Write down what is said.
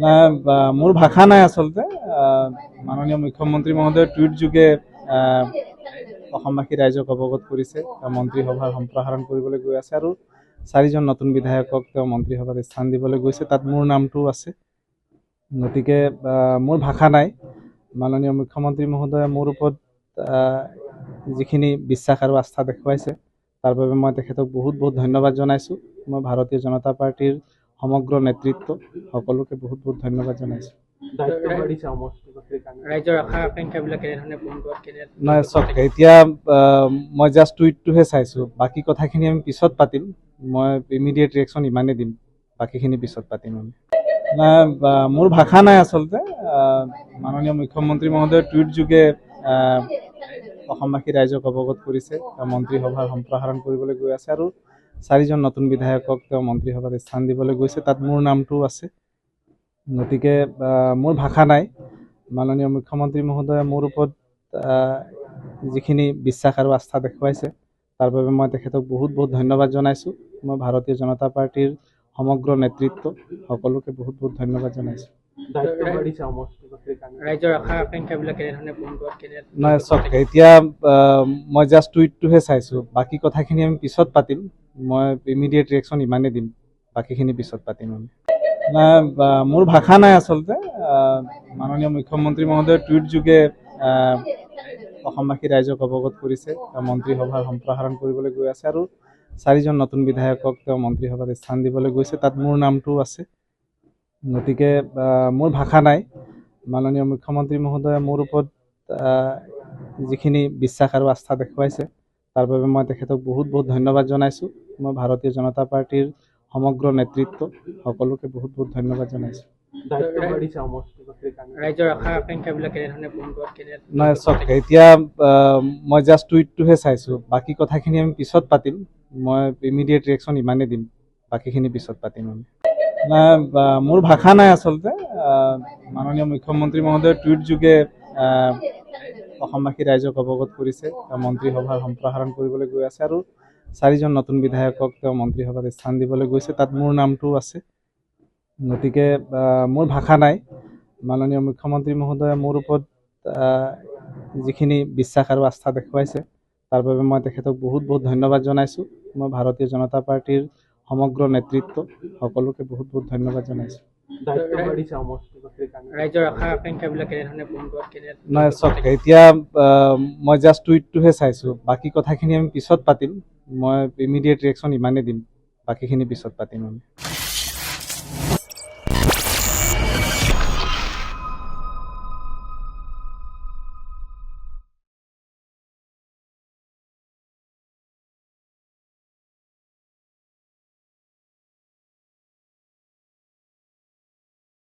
মোৰ ভাষা নাই আচলতে। মাননীয় মুখ্যমন্ত্ৰী মহোদয়ে টুইট যোগে অসমবাসী ৰাইজক অৱগত কৰিছে মন্ত্ৰীসভাৰ সম্প্ৰসাৰণ কৰিবলৈ গৈ আছে আৰু 4জন নতুন বিধায়কক তেওঁ মন্ত্ৰীসভাত স্থান দিবলৈ গৈছে। তাত মোৰ নামটোও আছে। গতিকে মোৰ ভাষা নাই। মাননীয় মুখ্যমন্ত্ৰী মহোদয়ে মোৰ ওপৰত যিখিনি বিশ্বাস আৰু আস্থা দেখুৱাইছে তাৰ বাবে মই তেখেতক বহুত বহুত ধন্যবাদ জনাইছোঁ। মই ভাৰতীয় জনতা পাৰ্টিৰ সমগ্ৰ নেতৃত্ব সকলোকে বহুত বহুত ধন্যবাদ জনাইছোঁ। নাই চাওক, এতিয়া মই জাষ্ট টুইটটোহে চাইছোঁ, বাকী কথাখিনি আমি পিছত পাতিম। মই ইমিডিয়েট ৰিয়েকশ্যন ইমানেই দিম, বাকীখিনি পিছত পাতিম আমি। মোৰ ভাষা নাই আচলতে। মাননীয় মুখ্যমন্ত্ৰী মহোদয়ে টুইট যোগে অসমবাসী ৰাইজক অৱগত কৰিছে মন্ত্ৰীসভাৰ সম্প্ৰসাৰণ কৰিবলৈ গৈ আছে আৰু 4জন নতুন বিধায়কক তেওঁ মন্ত্ৰীসভাত স্থান দিবলৈ গৈছে। তাত মোৰ নামটোও আছে। গতিকে মোৰ ভাষা নাই। মাননীয় মুখ্যমন্ত্ৰী মহোদয়ে মোৰ ওপৰত যিখিনি বিশ্বাস আৰু আস্থা দেখুৱাইছে তাৰ বাবে মই তেখেতক বহুত বহুত ধন্যবাদ জনাইছোঁ। মই ভাৰতীয় জনতা পাৰ্টিৰ সমগ্ৰ নেতৃত্ব সকলোকে বহুত বহুত ধন্যবাদ জনাইছোঁ। নাই চাওক, এতিয়া মই জাষ্ট টুইটটোহে চাইছোঁ, বাকী কথাখিনি আমি পিছত পাতিম। মই ইমিডিয়েট ৰিয়েকশ্যন ইমানেই দিম, বাকীখিনি পিছত পাতিম আমি। মোৰ ভাষা নাই আচলতে। মাননীয় মুখ্যমন্ত্ৰী মহোদয়ে টুইট যোগে অসমবাসী ৰাইজক অৱগত কৰিছে মন্ত্ৰীসভাৰ সম্প্ৰসাৰণ কৰিবলৈ গৈ আছে আৰু 4জন নতুন বিধায়কক তেওঁ মন্ত্ৰীসভাত স্থান দিবলৈ গৈছে। তাত মোৰ নামটোও আছে। গতিকে মোৰ ভাষা নাই। মাননীয় মুখ্যমন্ত্ৰী মহোদয়ে মোৰ ওপৰত যিখিনি বিশ্বাস আৰু আস্থা দেখুৱাইছে তাৰ বাবে মই তেখেতক বহুত বহুত ধন্যবাদ জনাইছোঁ। মই ভাৰতীয় জনতা পাৰ্টিৰ সমগ্ৰ নেতৃত্ব সকলোকে বহুত বহুত ধন্যবাদ জনাইছোঁ। নাই চাওক, এতিয়া মই জাষ্ট টুইটটোহে চাইছোঁ, বাকী কথাখিনি আমি পিছত পাতিম। মই ইমিডিয়েট ৰিয়েকশ্যন ইমানেই দিম, বাকীখিনি পিছত পাতিম আমি। মোৰ ভাষা নাই আচলতে। মাননীয় মুখ্যমন্ত্ৰী মহোদয়ে টুইট যোগে অসমবাসী ৰাইজক অৱগত কৰিছে মন্ত্ৰীসভাৰ সম্প্ৰসাৰণ কৰিবলৈ গৈ আছে আৰু 4জন নতুন বিধায়কক তেওঁ মন্ত্ৰীসভাত স্থান দিবলৈ গৈছে। তাত মোৰ নামটোও আছে। গতিকে মোৰ ভাষা নাই। মাননীয় মুখ্যমন্ত্ৰী মহোদয়ে মোৰ ওপৰত যিখিনি বিশ্বাস আৰু আস্থা দেখুৱাইছে তাৰ বাবে মই তেখেতক বহুত বহুত ধন্যবাদ জনাইছোঁ। মই ভাৰতীয় জনতা পাৰ্টিৰ সমগ্ৰ নেতৃত্ব সকলোকে বহুত বহুত ধন্যবাদ জনাইছোঁ। নাই চাওক, এতিয়া মই জাষ্ট টুইটটোহে চাইছোঁ, বাকী কথাখিনি আমি পিছত পাতিম। মই ইমিডিয়েট ৰিয়েকশ্যন ইমানেই দিম, বাকীখিনি পিছত পাতিম আমি।